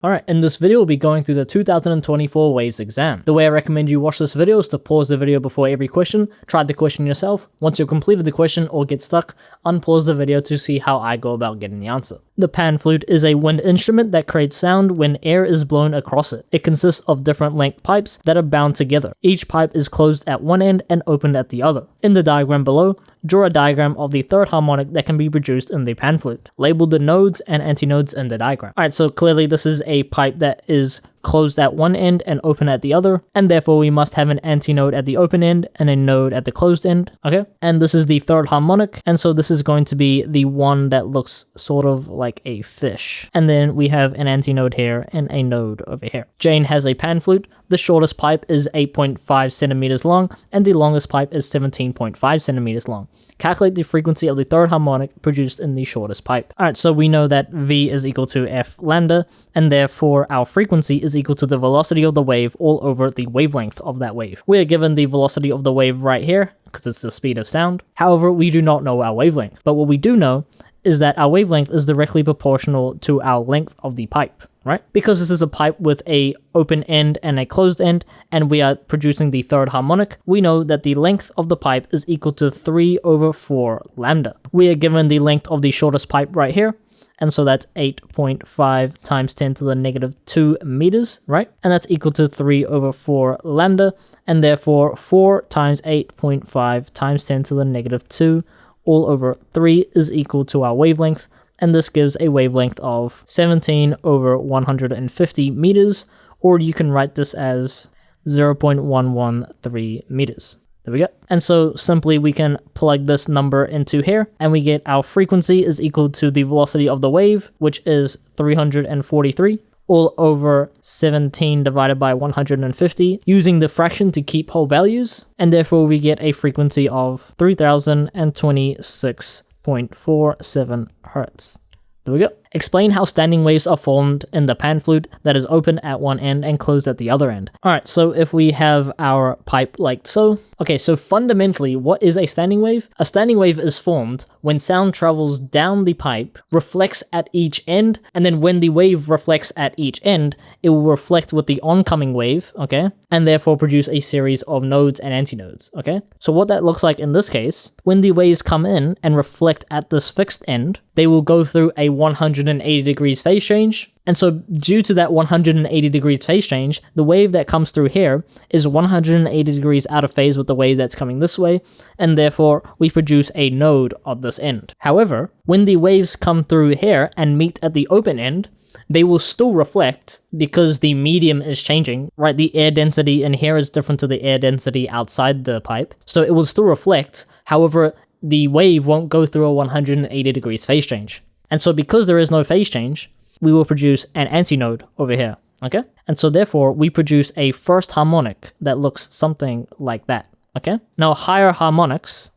Alright, in this video we'll be going through the 2024 Waves Exam. The way I recommend you watch this video is to pause the video before every question, try the question yourself. Once you've completed the question or get stuck, unpause the video to see how I go about getting the answer. The pan flute is a wind instrument that creates sound when air is blown across it. It consists of different length pipes that are bound together. Each pipe is closed at one end and opened at the other. In the diagram below, draw a diagram of the third harmonic that can be produced in the pan flute. Label the nodes and antinodes in the diagram. Alright, so clearly this is a pipe that is closed at one end and open at the other, and therefore we must have an antinode at the open end and a node at the closed end, okay? And this is the third harmonic, and so this is going to be the one that looks sort of like a fish. And then we have an antinode here and a node over here. Jane has a pan flute. The shortest pipe is 8.5 centimeters long, and the longest pipe is 17.5 centimeters long. Calculate the frequency of the third harmonic produced in the shortest pipe. Alright, so we know that V is equal to F lambda, and therefore our frequency is equal to the velocity of the wave all over the wavelength of that wave. We are given the velocity of the wave right here, because it's the speed of sound. However, we do not know our wavelength, but what we do know is that our wavelength is directly proportional to our length of the pipe, right? Because this is a pipe with a open end and a closed end, and we are producing the third harmonic, we know that the length of the pipe is equal to 3/4 lambda. We are given the length of the shortest pipe right here, and so that's 8.5 times 10 to the negative 2 meters, right? And that's equal to 3/4 lambda, and therefore 4 times 8.5 times 10 to the negative 2 all over 3 is equal to our wavelength, and this gives a wavelength of 17/150 meters, or you can write this as 0.113 meters. There we go. And so simply we can plug this number into here, and we get our frequency is equal to the velocity of the wave, which is 343, all over 17 divided by 150, using the fraction to keep whole values, and therefore we get a frequency of 3026.47 hertz. There we go. Explain how standing waves are formed in the pan flute that is open at one end and closed at the other end. Alright, so if we have our pipe like so. Okay, so fundamentally, what is a standing wave? A standing wave is formed when sound travels down the pipe, reflects at each end, and then when the wave reflects at each end, it will reflect with the oncoming wave, okay? And therefore produce a series of nodes and antinodes, okay? So what that looks like in this case, when the waves come in and reflect at this fixed end, they will go through a 180 degrees phase change. And so due to that 180 degrees phase change, the wave that comes through here is 180 degrees out of phase with the wave that's coming this way, and therefore we produce a node at this end. However, when the waves come through here and meet at the open end, they will still reflect because the medium is changing, right? The air density in here is different to the air density outside the pipe, so it will still reflect. However, the wave won't go through a 180 degrees phase change. And so because there is no phase change, we will produce an antinode over here, okay? And so therefore, we produce a first harmonic that looks something like that, okay? Now, higher harmonics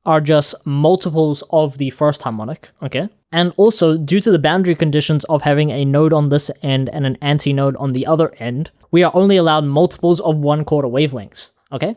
are just multiples of the first harmonic, okay? And also, due to the boundary conditions of having a node on this end and an antinode on the other end, we are only allowed multiples of 1/4 wavelengths, okay?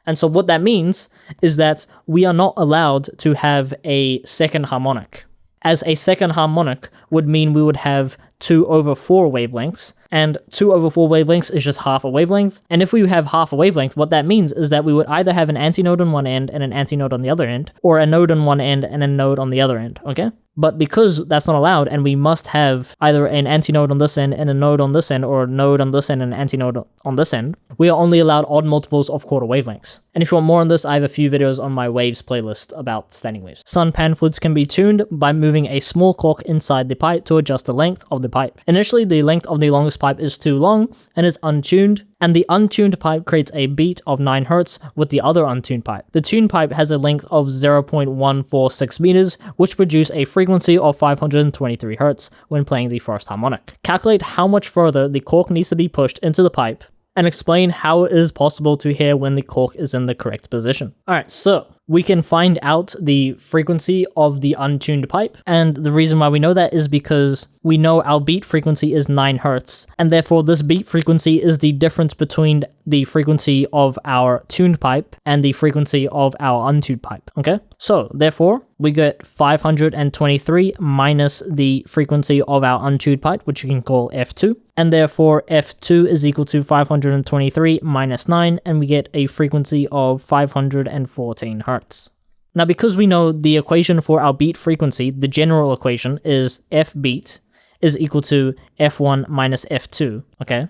And so what that means is that we are not allowed to have a second harmonic, as a second harmonic would mean we would have 2/4 wavelengths, and 2/4 wavelengths is just half a wavelength. And if we have half a wavelength, what that means is that we would either have an antinode on one end and an antinode on the other end, or a node on one end and a node on the other end, okay? But because that's not allowed, and we must have either an antinode on this end and a node on this end, or a node on this end and an antinode on this end, we are only allowed odd multiples of quarter wavelengths. And if you want more on this, I have a few videos on my waves playlist about standing waves. Sun pan flutes can be tuned by moving a small cork inside the pipe to adjust the length of the pipe. Initially, the length of the longest pipe is too long and is untuned, and the untuned pipe creates a beat of 9 Hz with the other untuned pipe. The tuned pipe has a length of 0.146 meters, which produce a frequency of 523 Hz when playing the first harmonic. Calculate how much further the cork needs to be pushed into the pipe, and explain how it is possible to hear when the cork is in the correct position. Alright, so we can find out the frequency of the untuned pipe, and the reason why we know that is because we know our beat frequency is 9 Hz, and therefore this beat frequency is the difference between the frequency of our tuned pipe and the frequency of our untuned pipe, okay? So therefore, we get 523 minus the frequency of our untuned pipe, which you can call F2. And therefore, F2 is equal to 523 minus 9, and we get a frequency of 514 hertz. Now, because we know the equation for our beat frequency, the general equation is F beat is equal to F1 minus F2, okay?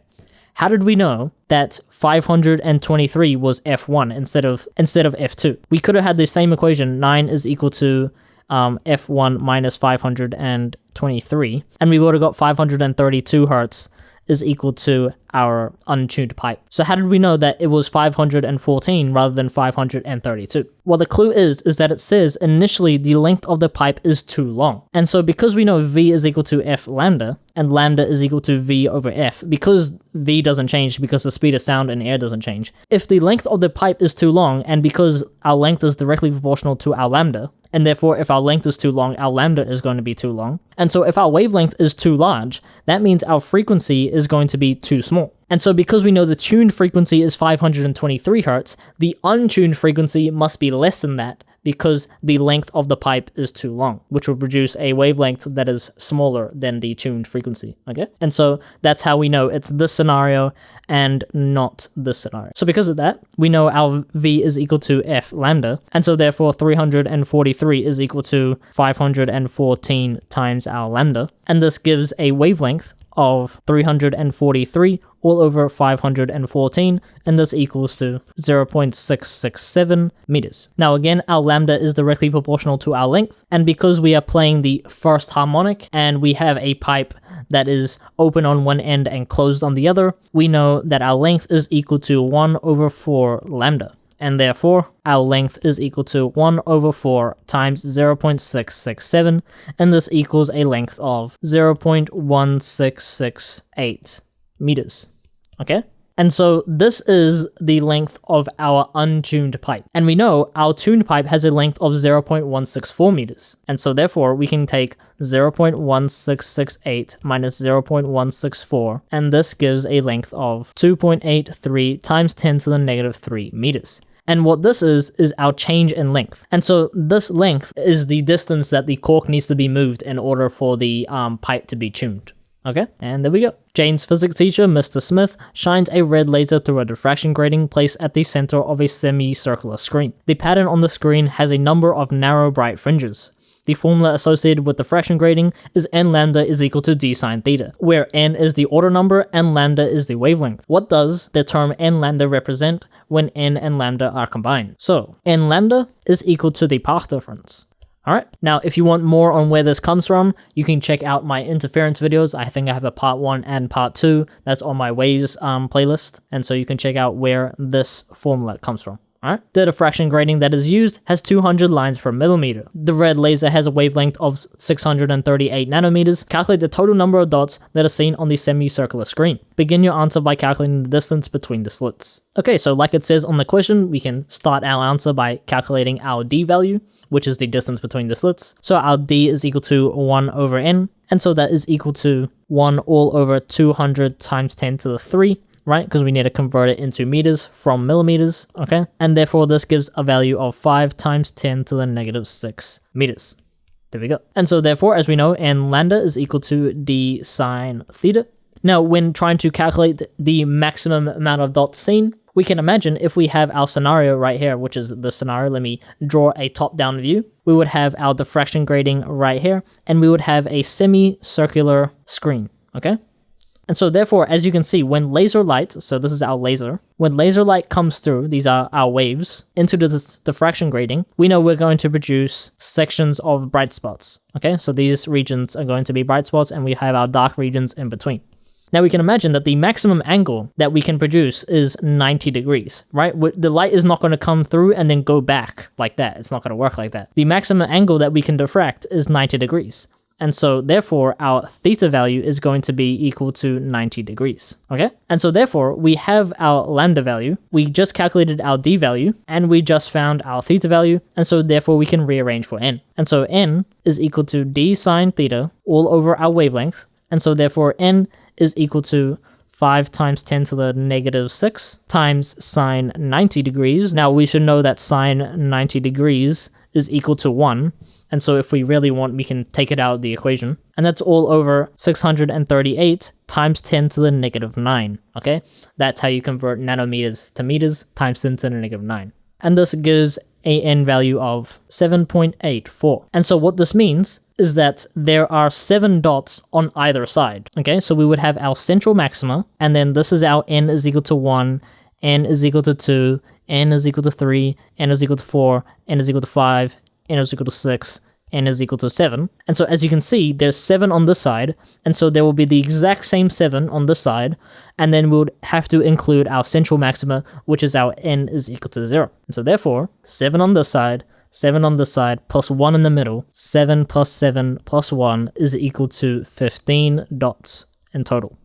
How did we know that 523 was F1 instead of F2? We could have had the same equation, 9 is equal to F1 minus 523, and we would have got 532 hertz is equal to our untuned pipe. So how did we know that it was 514 rather than 532? Well, the clue is that it says initially the length of the pipe is too long. And so because we know V is equal to F lambda, and lambda is equal to V over F, because V doesn't change because the speed of sound in air doesn't change. If the length of the pipe is too long, and because our length is directly proportional to our lambda, and therefore if our length is too long, our lambda is going to be too long. And so if our wavelength is too large, that means our frequency is going to be too small. And so because we know the tuned frequency is 523 hertz, the untuned frequency must be less than that because the length of the pipe is too long, which will produce a wavelength that is smaller than the tuned frequency, okay? And so that's how we know it's this scenario and not this scenario. So because of that, we know our V is equal to F lambda, and so therefore 343 is equal to 514 times our lambda, and this gives a wavelength of 343 all over 514, and this equals to 0.667 meters. Now again, our lambda is directly proportional to our length, and because we are playing the first harmonic and we have a pipe that is open on one end and closed on the other, we know that our length is equal to 1 over 4 lambda. And therefore, our length is equal to 1 over 4 times 0.667, and this equals a length of 0.1668 meters, okay? And so this is the length of our untuned pipe. And we know our tuned pipe has a length of 0.164 meters. And so therefore, we can take 0.1668 minus 0.164, and this gives a length of 2.83 times 10 to the negative 3 meters. And what this is our change in length. And so this length is the distance that the cork needs to be moved in order for the pipe to be tuned. Okay, and there we go. Jane's physics teacher, Mr. Smith, shines a red laser through a diffraction grating placed at the center of a semicircular screen. The pattern on the screen has a number of narrow, bright fringes. The formula associated with diffraction grating is n lambda is equal to d sine theta, where n is the order number and lambda is the wavelength. What does the term n lambda represent when n and lambda are combined? So, n lambda is equal to the path difference. Alright, now if you want more on where this comes from, you can check out my interference videos. I think I have a part 1 and part 2 that's on my Waves playlist, and so you can check out where this formula comes from. Alright, the diffraction grating that is used has 200 lines per millimeter. The red laser has a wavelength of 638 nanometers. Calculate the total number of dots that are seen on the semicircular screen. Begin your answer by calculating the distance between the slits. Okay, so like it says on the question, we can start our answer by calculating our d value, which is the distance between the slits. So our d is equal to 1 over n, and so that is equal to 1 all over 200 times 10 to the 3. Right, because we need to convert it into meters from millimeters, okay? And therefore this gives a value of 5 times 10 to the negative 6 meters. There we go. And so therefore, as we know, n lambda is equal to d sine theta. Now, when trying to calculate the maximum amount of dots seen, we can imagine if we have our scenario right here, which is the scenario, let me draw a top-down view. We would have our diffraction grating right here, and we would have a semicircular screen, okay? And so therefore, as you can see, when laser light, so this is our laser, when laser light comes through, these are our waves, into the diffraction grating, we know we're going to produce sections of bright spots, okay? So these regions are going to be bright spots, and we have our dark regions in between. Now we can imagine that the maximum angle that we can produce is 90 degrees, right? The light is not going to come through and then go back like that. It's not going to work like that. The maximum angle that we can diffract is 90 degrees. And so therefore our theta value is going to be equal to 90 degrees, okay? And so therefore we have our lambda value, we just calculated our d value, and we just found our theta value, and so therefore we can rearrange for n. And so n is equal to d sine theta all over our wavelength, and so therefore n is equal to 5 times 10 to the negative 6 times sine 90 degrees. Now we should know that sine 90 degrees is equal to 1. And so if we really want, we can take it out of the equation. And that's all over 638 times 10 to the negative 9, okay? That's how you convert nanometers to meters times 10 to the negative 9. And this gives a n value of 7.84. And so what this means is that there are 7 dots on either side, okay? So we would have our central maxima, and then this is our n is equal to 1, n is equal to 2, n is equal to 3, n is equal to 4, n is equal to 5, n is equal to 6, n is equal to 7. And so as you can see, there's 7 on this side, and so there will be the exact same 7 on this side, and then we would have to include our central maxima, which is our n is equal to 0. And so therefore, 7 on this side, 7 on this side, plus 1 in the middle, 7 plus 7 plus 1 is equal to 15 dots in total.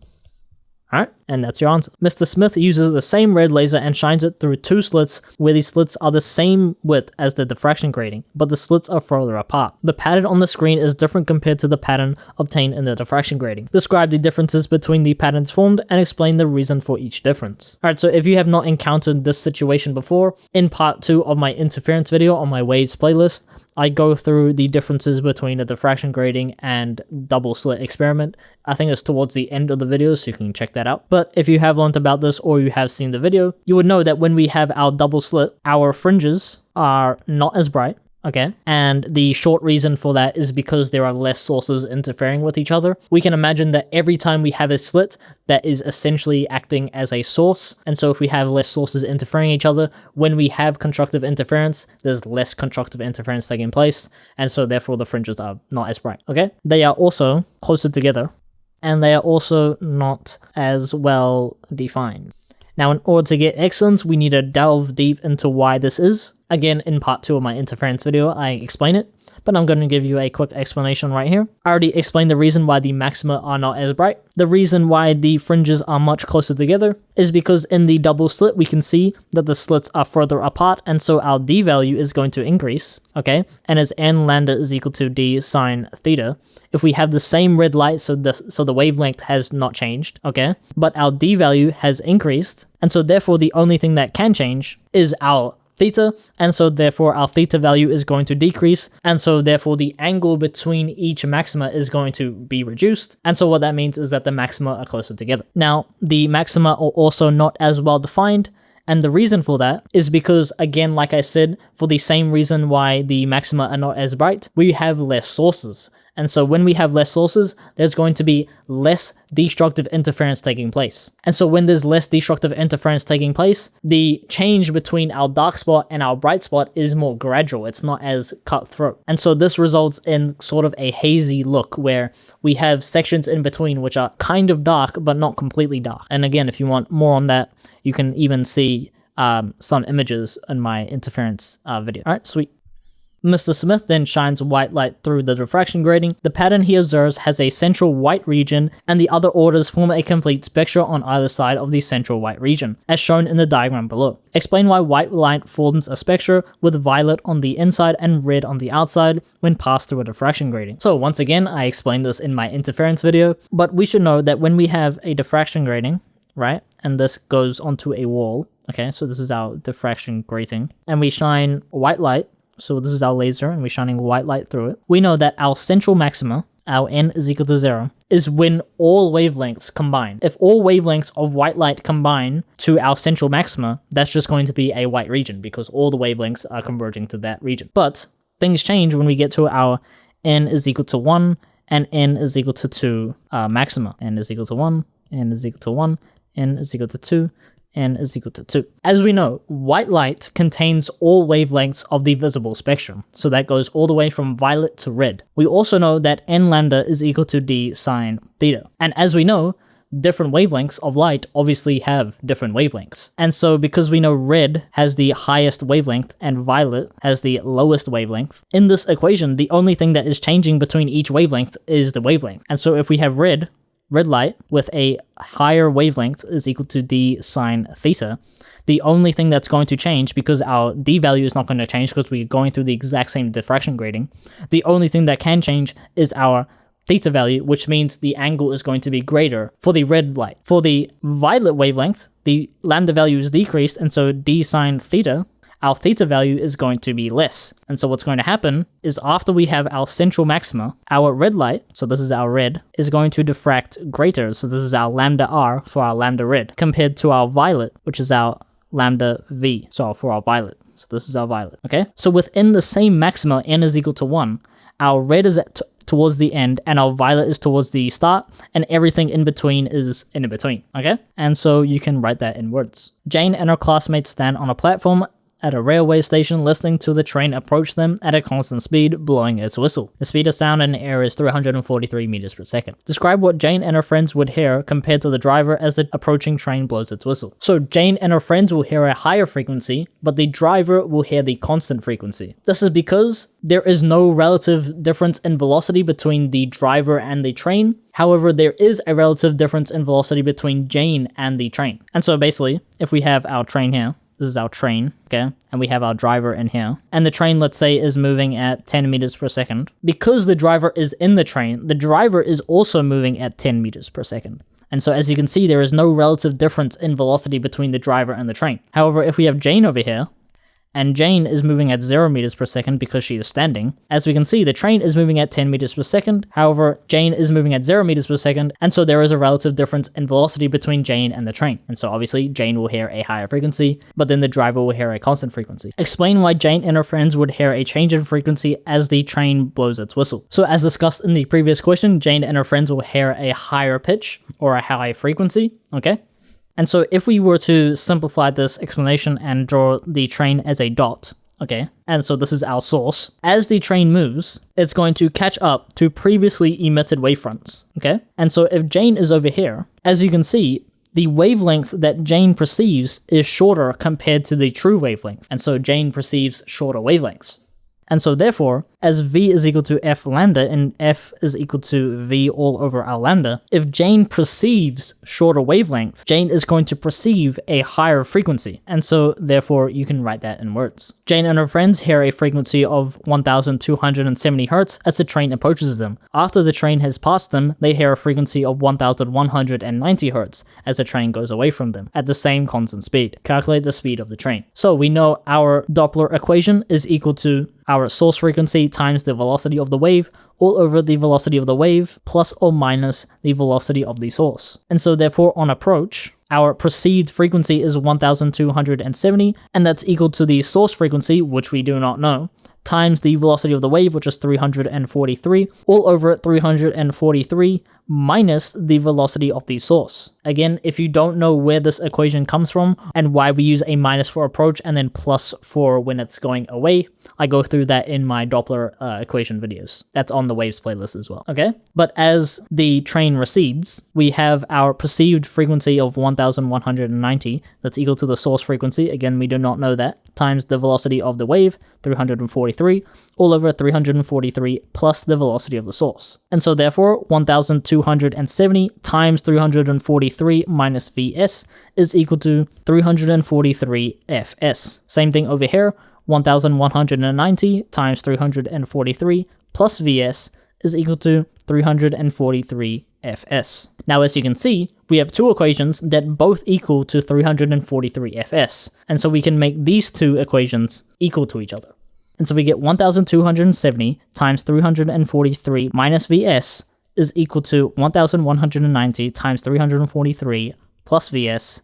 Alright, and that's your answer. Mr. Smith uses the same red laser and shines it through 2 slits where the slits are the same width as the diffraction grating, but the slits are further apart. The pattern on the screen is different compared to the pattern obtained in the diffraction grating. Describe the differences between the patterns formed and explain the reason for each difference. Alright, so if you have not encountered this situation before, in part 2 of my interference video on my Waves playlist, I go through the differences between a diffraction grating and double slit experiment. I think it's towards the end of the video, so you can check that out. But if you have learned about this or you have seen the video, you would know that when we have our double slit, our fringes are not as bright. Okay, and the short reason for that is because there are less sources interfering with each other. We can imagine that every time we have a slit, that is essentially acting as a source. And so if we have less sources interfering each other, when we have constructive interference, there's less constructive interference taking place. And so therefore the fringes are not as bright, okay? They are also closer together, and they are also not as well defined. Now, in order to get excellence, we need to delve deep into why this is. Again, in part 2 of my interference video, I explain it, but I'm going to give you a quick explanation right here. I already explained the reason why the maxima are not as bright. The reason why the fringes are much closer together is because in the double slit, we can see that the slits are further apart, and so our d value is going to increase, okay? And as n lambda is equal to d sine theta, if we have the same red light, so the wavelength has not changed, okay? But our d value has increased, and so therefore the only thing that can change is our theta, and so therefore our theta value is going to decrease, and so therefore the angle between each maxima is going to be reduced, and so what that means is that the maxima are closer together. Now, the maxima are also not as well defined, and the reason for that is because, again, like I said, for the same reason why the maxima are not as bright, we have less sources. And so when we have less sources, there's going to be less destructive interference taking place. And so when there's less destructive interference taking place, the change between our dark spot and our bright spot is more gradual. It's not as cutthroat. And so this results in sort of a hazy look where we have sections in between which are kind of dark, but not completely dark. And again, if you want more on that, you can even see some images in my interference video. All right, sweet. Mr. Smith then shines white light through the diffraction grating. The pattern he observes has a central white region, and the other orders form a complete spectra on either side of the central white region, as shown in the diagram below. Explain why white light forms a spectra with violet on the inside and red on the outside when passed through a diffraction grating. So once again, I explained this in my interference video, but we should know that when we have a diffraction grating, right, and this goes onto a wall, okay, so this is our diffraction grating, and we shine white light. So this is our laser, and we're shining white light through it. We know that our central maxima, our n is equal to 0, is when all wavelengths combine. If all wavelengths of white light combine to our central maxima, that's just going to be a white region because all the wavelengths are converging to that region. But things change when we get to our n is equal to 1 and n is equal to 2 maxima. N is equal to 1, n is equal to 1, n is equal to 2, n is equal to 2. As we know, white light contains all wavelengths of the visible spectrum, so that goes all the way from violet to red. We also know that n lambda is equal to d sine theta. And as we know, different wavelengths of light obviously have different wavelengths. And so because we know red has the highest wavelength and violet has the lowest wavelength, in this equation, the only thing that is changing between each wavelength is the wavelength. And so if we have red light with a higher wavelength is equal to d sine theta, the only thing that's going to change, because our d value is not going to change because we're going through the exact same diffraction grating, the only thing that can change is our theta value, which means the angle is going to be greater for the red light. For the violet wavelength, the lambda value is decreased, and so d sine theta, our theta value is going to be less. And so what's going to happen is after we have our central maxima, our red light, so this is our red, is going to diffract greater. So this is our lambda r for our lambda red, compared to our violet, which is our lambda v, so for our violet. So this is our violet, okay? So within the same maxima, n is equal to 1, our red is towards the end, and our violet is towards the start, and everything in between is in between, okay? And so you can write that in words. Jane and her classmates stand on a platform at a railway station, listening to the train approach them at a constant speed, blowing its whistle. The speed of sound in the air is 343 meters per second. Describe what Jane and her friends would hear compared to the driver as the approaching train blows its whistle. So Jane and her friends will hear a higher frequency, but the driver will hear the constant frequency. This is because there is no relative difference in velocity between the driver and the train. However, there is a relative difference in velocity between Jane and the train. And so basically, if we have our train here, this is our train, okay? And we have our driver in here. And the train, let's say, is moving at 10 meters per second. Because the driver is in the train, the driver is also moving at 10 meters per second. And so as you can see, there is no relative difference in velocity between the driver and the train. However, if we have Jane over here, and Jane is moving at 0 meters per second because she is standing. As we can see, the train is moving at 10 meters per second. However, Jane is moving at 0 meters per second, and so there is a relative difference in velocity between Jane and the train. And so obviously, Jane will hear a higher frequency, but then the driver will hear a constant frequency. Explain why Jane and her friends would hear a change in frequency as the train blows its whistle. So as discussed in the previous question, Jane and her friends will hear a higher pitch or a high frequency, okay? And so if we were to simplify this explanation and draw the train as a dot, okay, and so this is our source, as the train moves, it's going to catch up to previously emitted wavefronts, okay? And so if Jane is over here, as you can see, the wavelength that Jane perceives is shorter compared to the true wavelength, and so Jane perceives shorter wavelengths. And so therefore, as v is equal to f lambda and f is equal to v all over our lambda, if Jane perceives shorter wavelength, Jane is going to perceive a higher frequency. And so therefore, you can write that in words. Jane and her friends hear a frequency of 1270 Hz as the train approaches them. After the train has passed them, they hear a frequency of 1190 Hz as the train goes away from them at the same constant speed. Calculate the speed of the train. So we know our Doppler equation is equal to our source frequency times the velocity of the wave all over the velocity of the wave plus or minus the velocity of the source. And so therefore on approach, our perceived frequency is 1270, and that's equal to the source frequency, which we do not know, times the velocity of the wave, which is 343, all over 343 minus the velocity of the source. Again, if you don't know where this equation comes from and why we use a minus for approach and then plus for when it's going away, I go through that in my Doppler equation videos. That's on the Waves playlist as well, okay? But as the train recedes, we have our perceived frequency of 1190, that's equal to the source frequency, again, we do not know that, times the velocity of the wave, 343, all over 343 plus the velocity of the source. And so therefore, 1270 times 343 minus Vs is equal to 343 Fs. Same thing over here, 1190 times 343 plus Vs is equal to 343 Fs. Now, as you can see, we have two equations that both equal to 343 Fs, and so we can make these two equations equal to each other. And so we get 1270 times 343 minus Vs is equal to 1190 times 343 plus Vs.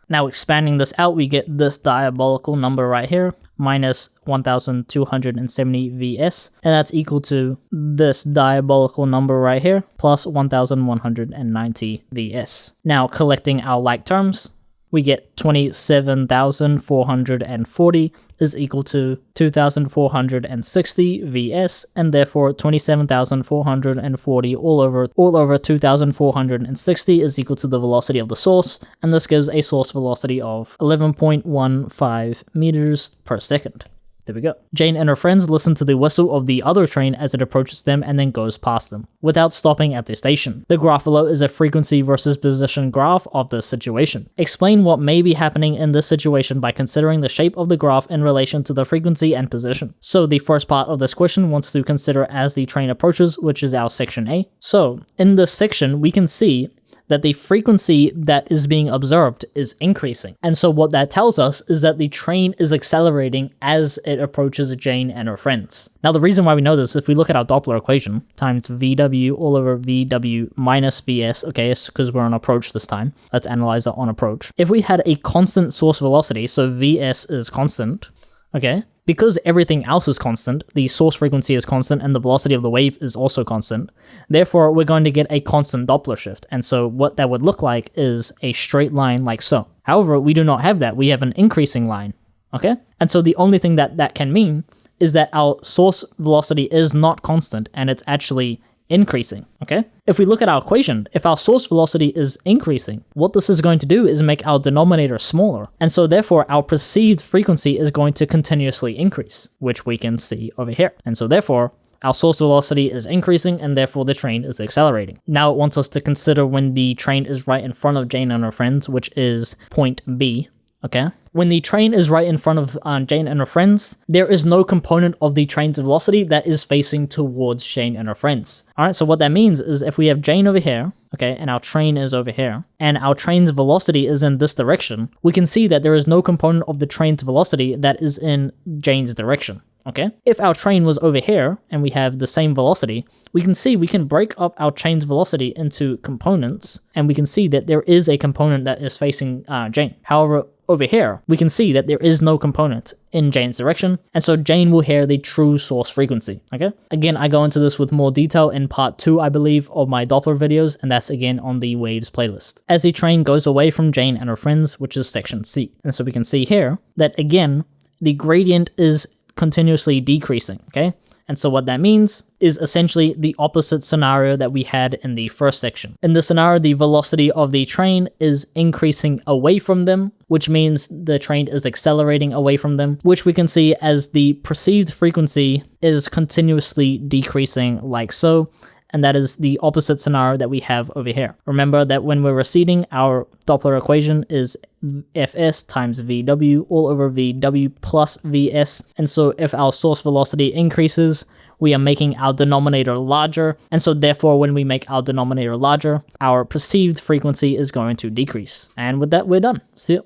Now expanding this out, we get this diabolical number right here, minus 1270 Vs, and that's equal to this diabolical number right here, plus 1190 Vs. Now collecting our like terms, we get 27,440 is equal to 2,460 Vs, and therefore 27,440 all over 2,460 is equal to the velocity of the source, and this gives a source velocity of 11.15 meters per second. There we go. Jane and her friends listen to the whistle of the other train as it approaches them and then goes past them, without stopping at the station. The graph below is a frequency versus position graph of this situation. Explain what may be happening in this situation by considering the shape of the graph in relation to the frequency and position. So the first part of this question wants to consider as the train approaches, which is our section A. So in this section, we can see that the frequency that is being observed is increasing. And so what that tells us is that the train is accelerating as it approaches Jane and her friends. Now the reason why we know this, if we look at our Doppler equation, times VW all over VW minus VS, okay, it's because we're on approach this time. Let's analyze it on approach. If we had a constant source velocity, so VS is constant, okay, because everything else is constant, the source frequency is constant and the velocity of the wave is also constant, therefore we're going to get a constant Doppler shift. And so what that would look like is a straight line like so. However, we do not have that. We have an increasing line, okay? And so the only thing that can mean is that our source velocity is not constant and it's actually increasing, okay? If we look at our equation, if our source velocity is increasing, what this is going to do is make our denominator smaller. And so therefore our perceived frequency is going to continuously increase, which we can see over here. And so therefore our source velocity is increasing and therefore the train is accelerating. Now it wants us to consider when the train is right in front of Jane and her friends, which is point B. Okay. When the train is right in front of Jane and her friends, there is no component of the train's velocity that is facing towards Jane and her friends. All right, so what that means is if we have Jane over here, okay, and our train is over here, and our train's velocity is in this direction, we can see that there is no component of the train's velocity that is in Jane's direction. Okay, if our train was over here and we have the same velocity, we can see we can break up our train's velocity into components, and we can see that there is a component that is facing Jane. However, over here, we can see that there is no component in Jane's direction, and so Jane will hear the true source frequency, okay? Again, I go into this with more detail in part 2, I believe, of my Doppler videos, and that's again on the Waves playlist. As the train goes away from Jane and her friends, which is section C. And so we can see here that, again, the gradient is continuously decreasing, okay? And so what that means is essentially the opposite scenario that we had in the first section. In this scenario, the velocity of the train is increasing away from them, which means the train is accelerating away from them, which we can see as the perceived frequency is continuously decreasing like so. And that is the opposite scenario that we have over here. Remember that when we're receding, our Doppler equation is Fs times Vw all over Vw plus Vs. And so if our source velocity increases, we are making our denominator larger. And so therefore, when we make our denominator larger, our perceived frequency is going to decrease. And with that, we're done. See you.